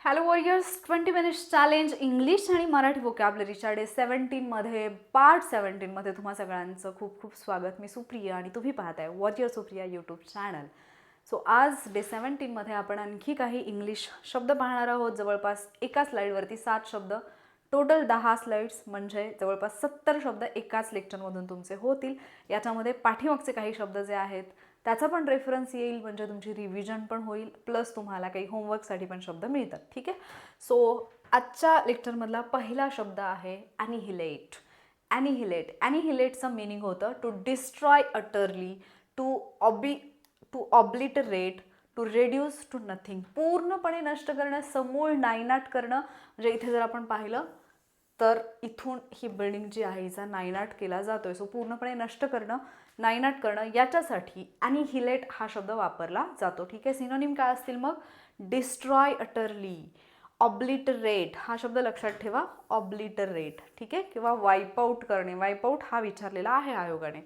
Hello warriors 20 minutes challenge English आणि Marathi वोकॅबलरीच्या day 17मध्ये part 17मध्ये तुम्हा सगळ्यांचं खूप खूप स्वागत. मी सुप्रिया आणि तुम्ही पाहताय warrior Supriya YouTube channel. So आज डे 17मध्ये आपण आणखी काही इंग्लिश शब्द पाहणार आहोत. जवळपास एका स्लाईडवरती 7 शब्द, टोटल 10 स्लाईड्स म्हणजे जवळपास 70 शब्द एकाच लेक्चरमधून तुमचे होतील. याच्यामध्ये पाठीमागचे काही शब्द जे आहेत त्याचा पण रेफरन्स येईल, म्हणजे तुमची रिव्हिजन पण होईल, प्लस तुम्हाला काही होमवर्कसाठी पण शब्द मिळतात. ठीक आहे. सो आजच्या लेक्चरमधला पहिला शब्द आहे ॲनिहिलेट. ॲनिहिलेट ॲनिहिलेटचं मिनिंग होतं to destroy utterly, to obliterate, to reduce to nothing. पूर्णपणे नष्ट करणं, समूळ नायनाट करणं. म्हणजे इथे जर आपण पाहिलं तर इथून ही बिल्डिंग जी आहे हिचा नायनाट केला जातोय. सो पूर्णपणे नष्ट करणं, नायनाट करणं, याच्यासाठी ॲनिहिलेट हा शब्द वापरला जातो. ठीक आहे. सिनोनिम काय असतील मग? डिस्ट्रॉय अटरली, ऑब्लिटरेट हा शब्द लक्षात ठेवा, ऑब्लिटरेट. ठीक आहे. किंवा वाईप आउट करणे, वाईप आउट हा विचारलेला आहे आयोगाने.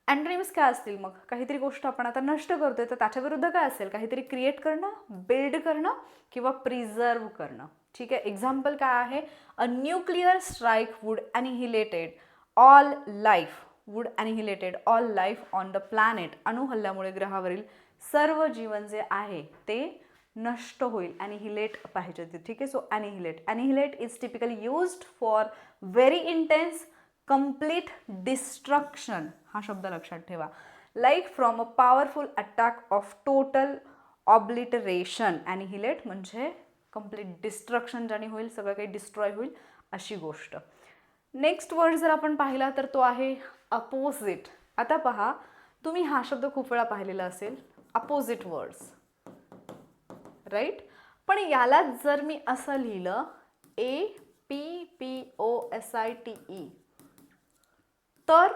अँटोनिम्स काय असतील मग? काहीतरी गोष्ट आपण आता नष्ट करतोय तर त्याच्या विरुद्ध काय असेल? काहीतरी क्रिएट करणं, बिल्ड करणं किंवा प्रिझर्व करणं. ठीक आहे. एक्झाम्पल काय आहे? A nuclear strike would annihilated all life, would annihilated all life on the planet. अणुहल्ल्यामुळे ग्रहावरील सर्व जीवन जे आहे ते नष्ट होईल. ॲनिहिलेट पाहिजे ते. ठीक आहे. So annihilate is typically used for very intense complete destruction हा शब्द लक्षात ठेवा. Like from a powerful attack of total obliteration. Annihilate म्हणजे कंप्लीट डिस्ट्रक्शन ज्याने होईल, सगळं काही डिस्ट्रॉय होईल अशी गोष्ट. नेक्स्ट वर्ड जर आपण पाहिला तर तो आहे अपोजिट. आता पहा, तुम्ही हा शब्द खूप वेळा पाहिलेला असेल, अपोजिट वर्ड्स, राईट. पण यालाच जर मी असं लिहिलं APPOSITE तर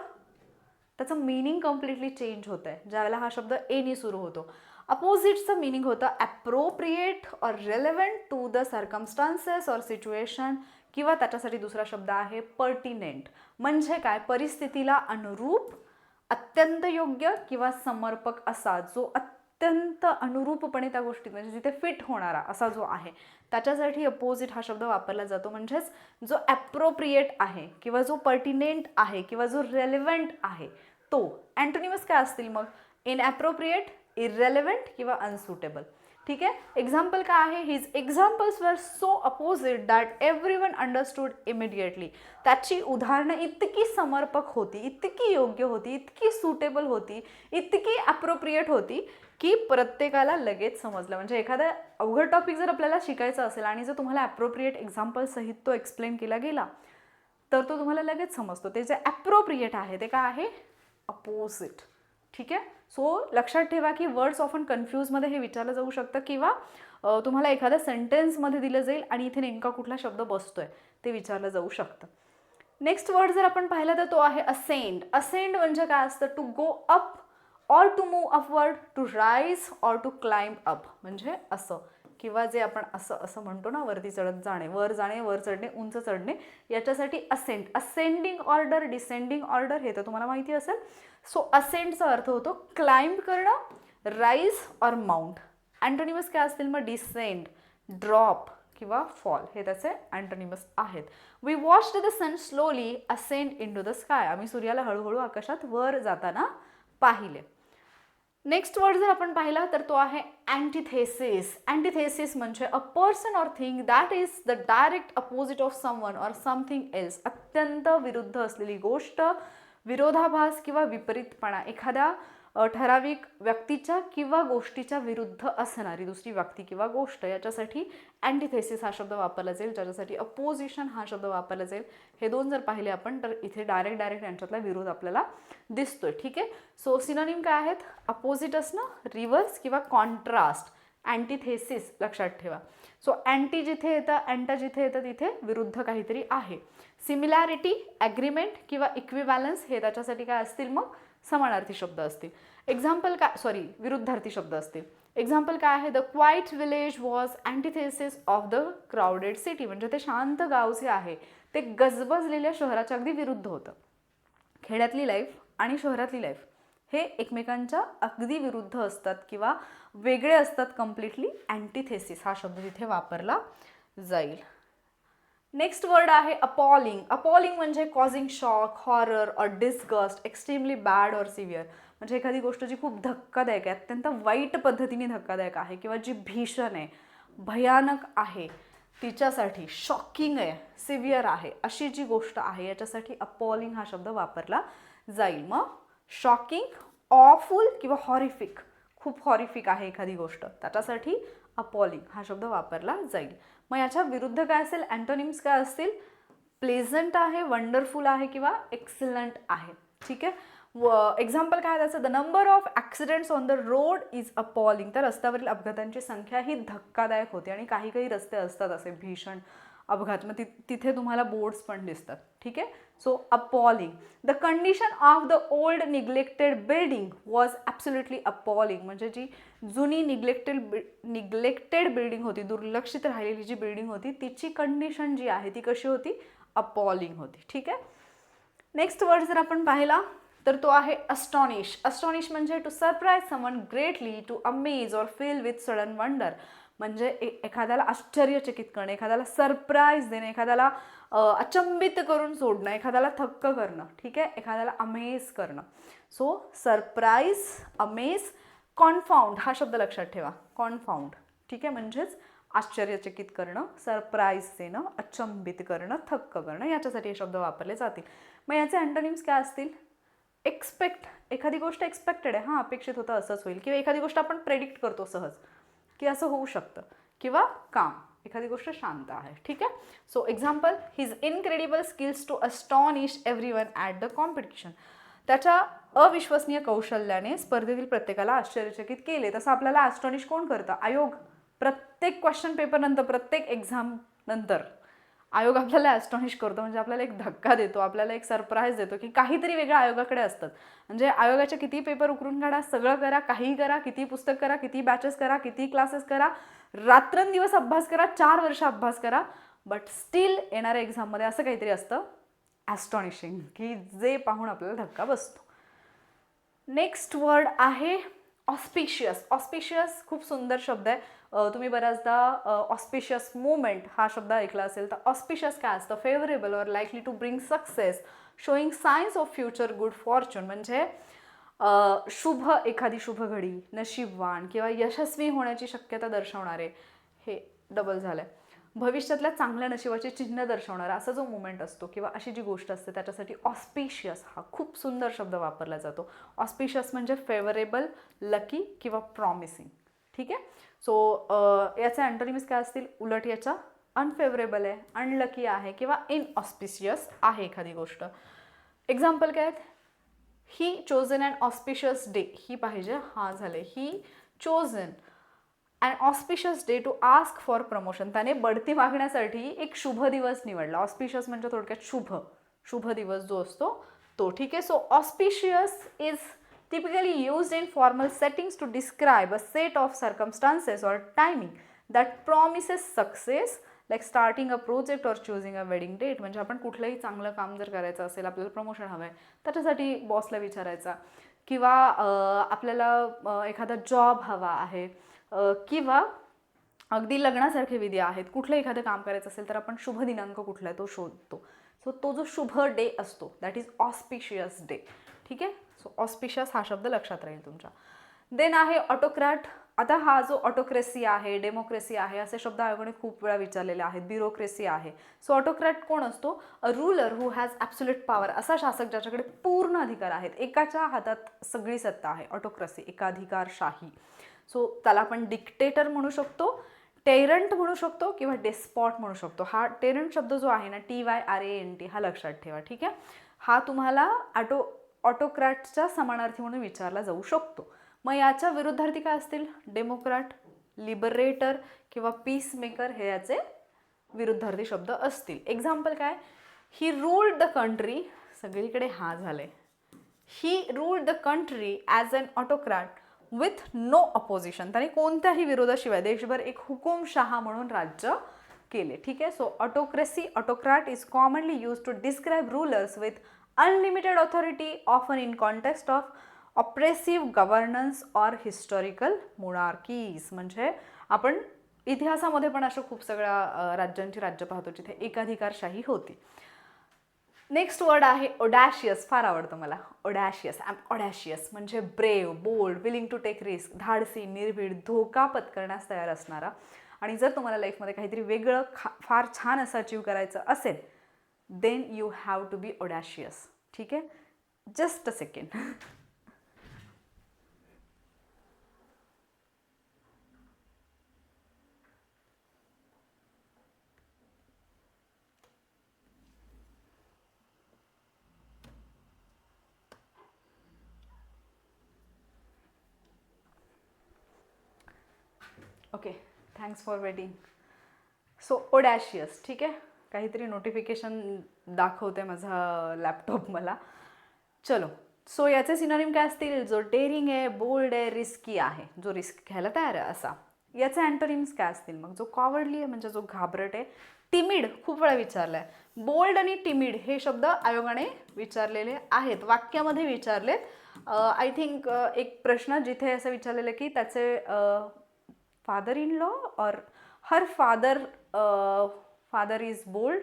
त्याचं मिनिंग कम्प्लिटली चेंज होतं आहे. ज्यावेळेला हा शब्द एनी सुरू होतो. अपोजिटचं मिनिंग होतं appropriate or relevant to the circumstances or situation, किंवा त्याच्यासाठी दुसरा शब्द आहे पर्टिनेंट. म्हणजे काय? परिस्थितीला अनुरूप, अत्यंत योग्य किंवा समर्पक असा, जो अत्यंत अनुरूपपणे त्या गोष्टी म्हणजे जिथे फिट होणारा असा जो आहे त्याच्यासाठी अपोजिट हा शब्द वापरला जातो. म्हणजेच जो ॲप्रोप्रिएट आहे किंवा जो पर्टिनेंट आहे किंवा जो रेलेव्हंट आहे तो. अँटोनिमस काय असतील मग? इनॲप्रोप्रिएट, इररेलेव्हंट किंवा अनसुटेबल. ठीक आहे. एक्झाम्पल काय आहे? हिज एक्झाम्पल्स वर so opposite that everyone understood immediately. त्याची उदाहरणं इतकी समर्पक होती, इतकी योग्य होती, इतकी सुटेबल होती, इतकी ॲप्रोप्रिएट होती की प्रत्येकाला लगेच समजलं. म्हणजे एखादा अवघड टॉपिक जर आपल्याला शिकायचा असेल आणि जर तुम्हाला ॲप्रोप्रिएट एक्झाम्पल सहित तो एक्सप्लेन केला गेला तर तो तुम्हाला लगेच समजतो. ते जे ॲप्रोप्रिएट आहे ते काय आहे? अपोजिट. ठीक आहे. सो लक्षात ठेवा की वर्ड्स ऑफन कन्फ्यूजमध्ये हे विचारलं जाऊ शकतं, किंवा तुम्हाला एखाद्या सेंटेन्समध्ये दिलं जाईल आणि इथे नेमका कुठला शब्द बसतोय ते विचारलं जाऊ शकतं. नेक्स्ट वर्ड जर आपण पाहिला तर तो आहे असेंड. असेंड म्हणजे काय असतं? To go up or to move upward, to rise or to climb up. म्हणजे असं, किंवा जे आपण असं म्हणतो ना, वरती चढत जाणे, वर जाणे, वर चढणे, उंच चढणे, याच्यासाठी ascend. Ascending order, descending order हे तर तुम्हाला माहिती असेल. सो असेंडचा अर्थ होतो क्लाइंब करणं, राईज ऑर माउंट. अँटोनिमस काय असतील मग? डिसेंड, ड्रॉप किंवा फॉल हे त्याचे अँटोनिमस आहेत. We watched the sun slowly ascend into the sky. आम्ही सूर्याला हळूहळू आकाशात वर जाताना पाहिले. नेक्स्ट वर्ड जर आपण पाहिला तर तो आहे अँटिथेसिस. अँटिथेसिस म्हणजे a person or thing that is the direct opposite of someone or something else. अत्यंत विरुद्ध असलेली गोष्ट, विरोधाभास किंवा विपरीतपणा. एखाद्या ठराविक व्यक्तीच्या किंवा गोष्टीच्या विरुद्ध असणारी दुसरी व्यक्ती किंवा गोष्ट, याच्यासाठी अँटिथेसिस हा शब्द वापरला जाईल. ज्याच्यासाठी अपोजिशन हा शब्द वापरला जाईल. हे दोन जर पाहिले आपण तर इथे डायरेक्ट यांच्यातला विरोध आपल्याला दिसतोय. ठीक आहे. सो सिनोनिम काय आहेत? अपोजिट असणं, रिव्हर्स किंवा कॉन्ट्रास्ट. अँटिथेसिस लक्षात ठेवा. सो अँटी जिथे येतं, अँटा जिथे येतं तिथे विरुद्ध काहीतरी आहे. सिमिलॅरिटी, ॲग्रीमेंट किंवा इक्विबॅलन्स हे त्याच्यासाठी काय असतील मग? समानार्थी शब्द असतील. एक्झाम्पल काय, विरुद्धार्थी शब्द असतील. एक्झाम्पल काय आहे? The quiet village was antithesis of the crowded city. म्हणजे ते शांत गाव जे आहे ते गजबजलेल्या शहराच्या अगदी विरुद्ध होतं. खेड्यातली लाईफ आणि शहरातली लाईफ हे एकमेकांच्या अगदी विरुद्ध असतात किंवा वेगळे असतात कम्प्लिटली. अँटिथेसिस हा शब्द तिथे वापरला जाईल. नेक्स्ट वर्ड आहे अपॉलिंग. अपॉलिंग म्हणजे कॉझिंग शॉक, हॉरर और डिस्गस्ट, एक्स्ट्रीमली बॅड और सिव्हिअर. म्हणजे एखादी गोष्ट जी खूप धक्कादायक आहे, अत्यंत वाईट पद्धतीने धक्कादायक आहे किंवा जी भीषण आहे, भयानक आहे, तिच्यासाठी शॉकिंग आहे, सिव्हिअर आहे, अशी जी गोष्ट आहे याच्यासाठी अपॉलिंग हा शब्द वापरला जाईल. मग शॉकिंग, ऑफुल किंवा हॉरिफिक, खूप हॉरिफिक आहे एखादी गोष्ट, त्याच्यासाठी अपॉलिंग हा शब्द वापरला जाईल. मग याच्या विरुद्ध काय असेल, अँटोनिम्स काय असतील, प्लेझंट आहे, वंडरफुल आहे किंवा एक्सलंट आहे. ठीक आहे. एक्झाम्पल काय त्याचं, the number of accidents on the road is appalling. तर रस्त्यावरील अपघातांची संख्या ही धक्कादायक होते. आणि काही काही रस्ते असतात असे भीषण अपघात, मग तिथे तुम्हाला बोर्ड्स पण दिसतात. ठीक आहे. So appalling. The condition of the old neglected building was absolutely appalling. म्हणजे जी जुनी निग्लेक्टेड बिल्डिंग होती, दुर्लक्षित राहिलेली जी बिल्डिंग होती, तिची कंडिशन जी आहे ती कशी होती, अपॉलिंग होती. ठीक आहे. नेक्स्ट वर्ड जर आपण पाहिला तर तो आहे अस्टॉनिश. अस्टॉनिश म्हणजे to surprise someone greatly, to amaze or fill with sudden wonder. म्हणजे एखाद्याला आश्चर्यचकित करणे, एखाद्याला सरप्राईज देणे, एखाद्याला अचंबित करून सोडणं, एखाद्याला थक्क करणं. ठीक आहे. एखाद्याला अमेज करणं. सो सरप्राईज, अमेज, कॉन्फाउंड हा शब्द लक्षात ठेवा. कॉन्फाउंड. ठीक आहे. म्हणजेच आश्चर्यचकित करणं, सरप्राईज देणं, अचंबित करणं, थक्क करणं, याच्यासाठी हे शब्द वापरले जातील. मग याचे अँटोनिम्स काय असतील, एक्सपेक्ट. एखादी गोष्ट एक्सपेक्टेड आहे, हां अपेक्षित होतं असंच होईल. किंवा एखादी गोष्ट आपण प्रेडिक्ट करतो सहज की असं होऊ शकतं. किंवा काम, एखादी गोष्ट शांत आहे. ठीक आहे. So example, his incredible skills to astonish everyone at the competition. त्याच्या अविश्वसनीय कौशल्याने स्पर्धेतील प्रत्येकाला आश्चर्यचकित केले. तसं आपल्याला ॲस्टॉनिश कोण करतं, आयोग. प्रत्येक क्वेश्चन पेपर नंतर, प्रत्येक एक्झाम नंतर आयोग आपल्याला ॲस्टॉनिश करतो. म्हणजे आपल्याला एक धक्का देतो, आपल्याला एक सरप्राईज देतो की काहीतरी वेगळं आयोगाकडे असतात. म्हणजे आयोगाचे किती पेपर उकरून काढा, सगळं करा, काहीही करा, किती पुस्तक करा, किती बॅचेस करा, किती क्लासेस करा, रात्रंदिवस अभ्यास करा, 4 वर्ष अभ्यास करा, बट स्टील येणाऱ्या एक्झाममध्ये असं काहीतरी असतं ॲस्टॉनिशिंग, की जे पाहून आपल्याला धक्का बसतो. नेक्स्ट वर्ड आहे ऑस्पिशियस. ऑस्पिशियस खूप सुंदर शब्द आहे. तुम्ही बऱ्याचदा ऑस्पिशियस मोमेंट हा शब्द ऐकला असेल. तर ऑस्पिशियस काय असतं, favourable or likely to bring success, showing signs of future good fortune. म्हणजे शुभ, एखादी शुभ घडी, नशीबवान किंवा यशस्वी होण्याची शक्यता दर्शवणारे, हे डबल झालंय, भविष्यातल्या चांगल्या नशिबाचे चिन्ह दर्शवणारा असा जो मुमेंट असतो किंवा अशी जी गोष्ट असते त्याच्यासाठी ऑस्पिशियस हा खूप सुंदर शब्द वापरला जातो. ऑस्पिशियस म्हणजे फेवरेबल, लकी किंवा प्रॉमिसिंग. ठीक आहे. सो याचे अँटोनिम्स काय असतील, उलट याच्या अनफेवरेबल आहे, अनलकी आहे किंवा इनऑस्पिशियस आहे एखादी गोष्ट. एक्झाम्पल काय आहेत, he chosen and auspicious day. ही पाहिजे, हा झाले, he chosen and auspicious day to ask for promotion. त्याने बढती मागण्यासाठी एक शुभ दिवस निवडला. ऑस्पिशियस म्हणजे थोडक्यात शुभ, शुभ दिवस जो असतो तो. ठीक आहे. So auspicious is typically used in formal settings to describe a set of circumstances or timing that promises success, like starting a project or choosing a wedding date. म्हणजे आपण कुठलंही चांगलं काम जर करायचं असेल, आपल्याला प्रमोशन हवं आहे, त्याच्यासाठी बॉसला विचारायचा, किंवा आपल्याला एखादा जॉब हवा आहे, किंवा अगदी लग्नासारखे विधी आहेत, कुठलं एखादं काम करायचं असेल तर आपण शुभ दिनांक कुठला आहे तो शोधतो. सो तो जो शुभ डे असतो दॅट इज ऑस्पिशियस डे. ठीक आहे. सो ऑस्पिशियस हा शब्द लक्षात राहील तुमच्या. देन आहे ऑटोक्रॅट. आता हा जो ऑटोक्रेसी आहे, डेमोक्रेसी आहे, असे शब्द आयोगाने खूप वेळा विचारलेले आहेत. ब्युरोक्रेसी आहे. सो ऑटोक्रॅट कोण असतो, a ruler who has absolute power. असा शासक ज्याच्याकडे पूर्ण अधिकार आहेत, एकाच्या हातात सगळी सत्ता आहे. ऑटोक्रेसी, एकाधिकारशाही. सो त्याला आपण डिक्टेटर म्हणू शकतो, टेरंट म्हणू शकतो किंवा डेस्पॉट म्हणू शकतो. हा टेरंट शब्द जो आहे ना, TYRANT, हा लक्षात ठेवा. ठीक आहे. हा तुम्हाला ऑटोक्रॅटच्या समानार्थी म्हणून विचारला जाऊ शकतो. मग याच्या विरुद्धार्थी काय असतील, डेमोक्रॅट, लिबरेटर किंवा पीस मेकर, हे याचे विरुद्धार्थी शब्द असतील. एक्झाम्पल काय, ही रूल्ड द कंट्री, सगळीकडे हा झाले, he ruled the country as an autocrat with no opposition. त्याने कोणत्याही विरोधाशिवाय देशभर एक हुकुमशहा म्हणून राज्य केले. ठीक आहे. So autocracy, autocrat is commonly use to describe rulers with unlimited authority, often in context of oppressive governance or historical monarchies, म्हणजे आपण इतिहासामध्ये पण अशा खूप सगळ्या राज्यांची राज्य पाहतो जिथे एकाधिकारशाही होती. नेक्स्ट वर्ड आहे ओडॅशियस. फार आवडतं मला ओडॅशियस. आय एम ओडॅशियस म्हणजे brave, bold, willing to take risk, धाडसी, निर्भीड, धोका पत्करण्यास तयार असणारा. आणि जर तुम्हाला लाईफमध्ये काहीतरी वेगळं फार छान असं अचीव करायचं असेल, then you have to be audacious. ठीक आहे, just a second. Okay, thanks for waiting. So audacious. ठीक आहे, काहीतरी नोटिफिकेशन दाखवते माझा लॅपटॉप मला. चलो, सो याचे सिनोनिम काय असतील? जो डेअरिंग आहे, बोल्ड आहे, रिस्की आहे, जो रिस्क घ्यायला तयार आहे असा. याचे अँटोनिम्स काय असतील मग? जो कॉवर्डली आहे म्हणजे जो घाबरट आहे. टिमिड खूप वेळा विचारलाय. बोल्ड आणि टिमिड हे शब्द आयोगाने विचारलेले आहेत, वाक्यामध्ये विचारलेत. आय थिंक एक प्रश्न जिथे असं विचारलेलं की त्याचे father in law or her father is bold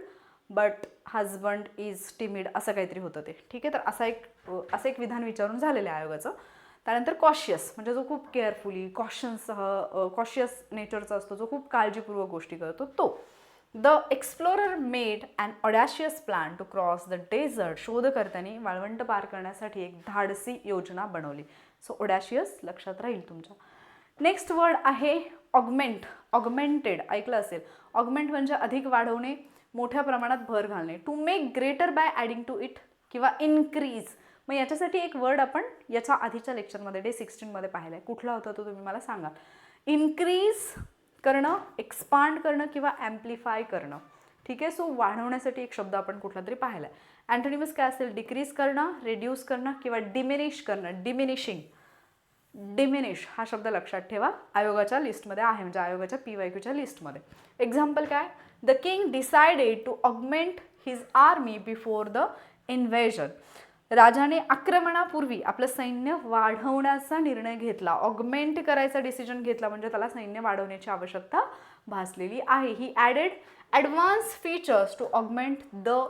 but husband is timid, असं काहीतरी होतं ते. ठीक आहे, तर असं एक विधान विचारून झालेलं आहे आयोगाचं. त्यानंतर कॉशियस म्हणजे जो खूप केअरफुली कॉशियस नेचरचा असतो, जो खूप काळजीपूर्वक गोष्टी करतो तो. The explorer made and audacious plan to cross the desert. शोधकर्त्यांनी वाळवंट पार करण्यासाठी एक धाडसी योजना बनवली. सो ऑडॅशियस लक्षात राहील तुमच्या. नेक्स्ट वर्ड आहे ऑगमेंट. ऑगमेंटेड ऐकलं असेल. ऑगमेंट म्हणजे अधिक वाढवणे, मोठ्या प्रमाणात भर घालणे. To make greater by adding to it किंवा इन्क्रीज. मग याच्यासाठी एक वर्ड आपण याच्या आधीच्या लेक्चरमध्ये डे 16मध्ये पाहिला आहे. कुठला होता तो तुम्ही मला सांगा. इन्क्रीज करणं, एक्सपांड करणं किंवा ॲम्प्लिफाय करणं. ठीक आहे, सो वाढवण्यासाठी एक शब्द आपण कुठला तरी पाहिला आहे. अँटोनिमस काय असेल? डिक्रीज करणं, रिड्यूस करणं किंवा डिमिनिश करणं. डिमिनिशिंग. डिमिनिश हा शब्द लक्षात ठेवा, आयोगाच्या लिस्टमध्ये आहे, म्हणजे आयोगाच्या PYQच्या लिस्टमध्ये. एक्झाम्पल काय? The king decided to augment his army before the invasion. राजाने आक्रमणापूर्वी आपलं सैन्य वाढवण्याचा निर्णय घेतला. ऑगमेंट करायचा डिसिजन घेतला म्हणजे त्याला सैन्य वाढवण्याची आवश्यकता भासलेली आहे. He added advance features to augment the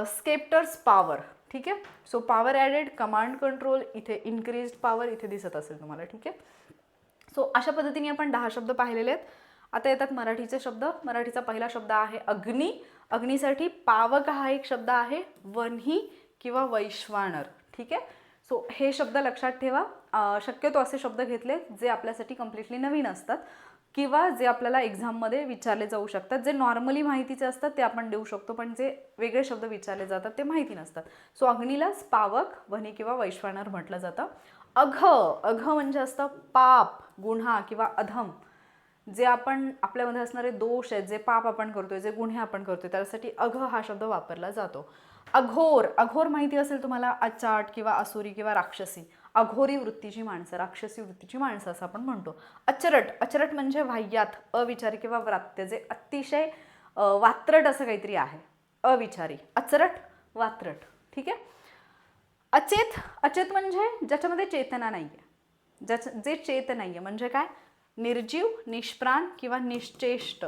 sceptre's power. ठीक आहे, so power added, command control, इथे इन्क्रीज्ड पॉवर इथे दिसत असेल तुम्हाला. ठीक आहे, सो अशा पद्धतीने आपण 10 शब्द पाहिलेले आहेत. आता येतात मराठीचे शब्द. मराठीचा पहिला शब्द आहे अग्नी. अग्नीसाठी पावक हा एक शब्द आहे, वन्ही किंवा वैश्वानर. ठीक आहे, सो हे शब्द लक्षात ठेवा. शक्यतो असे शब्द घेतले जे आपल्यासाठी कम्प्लिटली नवीन असतात किंवा जे आपल्याला एक्झाममध्ये विचारले जाऊ शकतात. जे नॉर्मली माहितीचे असतात ते आपण देऊ शकतो, पण जे वेगळे शब्द विचारले जातात ते माहिती नसतात. सो अग्नीलाच पावक, वन्ही किंवा वैश्वानर म्हटलं जातं. अघ. अघ म्हणजे असतं पाप, गुन्हा किंवा अधम. जे आपण आपल्यामध्ये असणारे दोष आहेत, जे पाप आपण करतोय, जे गुन्हे आपण करतोय, त्यासाठी अघ हा शब्द वापरला जातो. अघोर. अघोर माहिती असेल तुम्हाला, अचाट किंवा असुरी किंवा राक्षसी. अघोरी वृत्तीची माणसं, राक्षसी वृत्तीची माणसं असं आपण म्हणतो. अचरट. अचरट म्हणजे वाह्यात, अविचारी किंवा व्रात्य, जे अतिशय वात्रट असं काहीतरी आहे. अविचारी, अचरट, वात्रट. ठीक आहे. अचेत. अचेत म्हणजे ज्याच्यामध्ये चेतना नाही आहे, जे चेत नाही आहे. म्हणजे काय? निर्जीव, निष्प्राण किंवा निश्चेष्ट.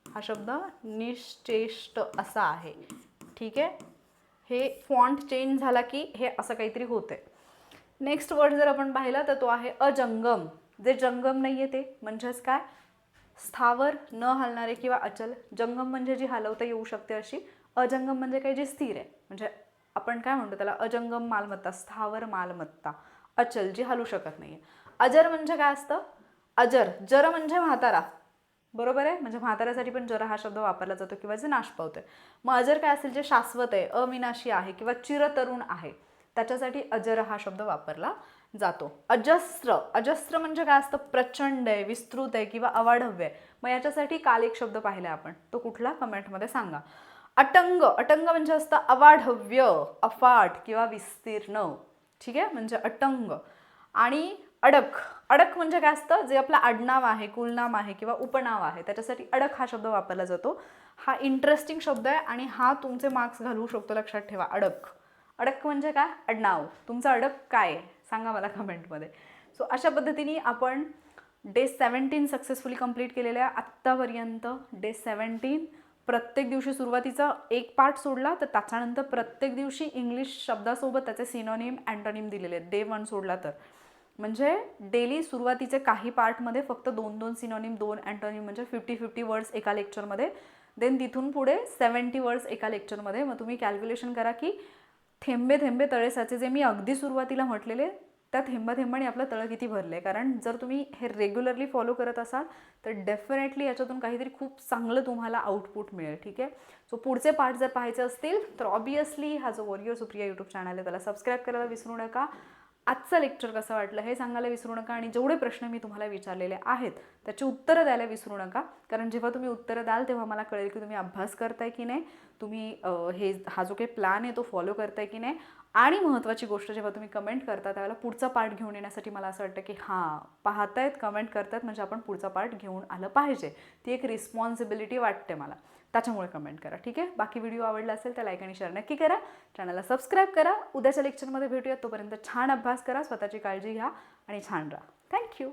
हा शब्द निश्चेष्ट असा आहे. ठीक आहे, हे फॉन्ट चेंज झाला की हे असं काहीतरी होतंय. नेक्स्ट वर्ड जर आपण पाहिला तर तो आहे अजंगम. जे जंगम नाही आहे ते म्हणजेच काय? स्थावर, न हलणारे किंवा अचल. जंगम म्हणजे जी हलवता येऊ शकते अशी. अजंगम म्हणजे काय? जी स्थिर आहे. म्हणजे आपण काय म्हणतो त्याला? अजंगम मालमत्ता, स्थावर मालमत्ता. अचल, जी हलू शकत नाही. अजर म्हणजे काय असतं? अजर. जर म्हणजे म्हातारा, बरोबर आहे, म्हणजे म्हाताऱ्यासाठी पण जर हा शब्द वापरला जातो किंवा जे नाश पावतोय. मग अजर काय असेल? जे शाश्वत आहे, अविनाशी आहे किंवा चिरतरुण आहे, त्याच्यासाठी अजर हा शब्द वापरला जातो. अजस्त्र. अजस्त्र म्हणजे काय असतं? प्रचंड आहे, विस्तृत आहे किंवा अवाढव्य आहे. मग याच्यासाठी काल एक शब्द पाहिलाय आपण, तो कुठला? कमेंटमध्ये सांगा. अटंग. अटंग म्हणजे असतं अवाढव्य, अफाट किंवा विस्तीर्ण. ठीक आहे, म्हणजे अटंग. आणि अडक. अडक म्हणजे काय असतं? जे आपलं आडनाव आहे, कुलनाम आहे किंवा उपनाव आहे, त्याच्यासाठी अडक हा शब्द वापरला जातो. हा इंटरेस्टिंग शब्द आहे आणि हा तुमचे मार्क्स घालवू शकतो, लक्षात ठेवा. अडक. अडक म्हणजे काय? आडनाव. तुमचं अडक काय आहे सांगा मला कमेंटमध्ये. सो अशा पद्धतीने आपण डे 17 सक्सेसफुली कंप्लीट केलेलं आहे आत्तापर्यंत. डे 17 प्रत्येक दिवशी सुरुवातीचा एक पार्ट सोडला तर त्याच्यानंतर प्रत्येक दिवशी इंग्लिश शब्दासोबत त्याचे सिनोनिम अँटोनिम दिलेले आहेत. डे 1 सोडला तर म्हणजे डेली सुरुवातीचे काही पार्टमध्ये फक्त 2-2 सिनोनिम 2 अँटोनिम म्हणजे 50-50 वर्ड्स एका लेक्चरमध्ये. देन तिथून पुढे 70 वर्ड्स एका लेक्चरमध्ये. मग तुम्ही कॅल्क्युलेशन करा की थेंबे थेंबे तळे साचे जे मी अगदी सुरुवातीला म्हटलेले त्या थेंबाथेंबाने आपलं तळं किती भरलं आहे. कारण जर तुम्ही हे रेग्युलरली फॉलो करत असाल तर डेफिनेटली याच्यातून काहीतरी खूप चांगलं तुम्हाला आउटपुट मिळेल. ठीक आहे. सो पुढचे पार्ट जर पाहायचे असतील तर ऑब्वियसली हा जो वॉरियर सुप्रिया यूट्यूब चॅनल आहे त्याला सबस्क्राईब करायला विसरू नका. आजचं लेक्चर कसं वाटलं हे सांगायला विसरू नका आणि जेवढे प्रश्न मी तुम्हाला विचारलेले आहेत त्याची उत्तरं द्यायला विसरू नका. कारण जेव्हा तुम्ही उत्तरं द्याल तेव्हा मला कळेल की तुम्ही अभ्यास करताय की नाही, तुम्ही हा जो काही प्लॅन आहे तो फॉलो करताय की नाही. आणि महत्त्वाची गोष्ट जेव्हा तुम्ही कमेंट करता त्यावेळेला पुढचा पार्ट घेऊन येण्यासाठी मला असं वाटतं की हां पाहतायत कमेंट करतायत म्हणजे आपण पुढचा पार्ट घेऊन आलं पाहिजे. ती एक रिस्पॉन्सिबिलिटी वाटते मला. त्याच्यामुळे कमेंट करा. ठीक आहे. बाकी व्हिडिओ आवडला असेल तर लाईक आणि शेअर नक्की करा. चॅनलला सबस्क्राईब करा. उद्याच्या लेक्चरमध्ये भेटूया. तोपर्यंत छान अभ्यास करा, स्वतःची काळजी घ्या आणि छान राहा. थँक्यू.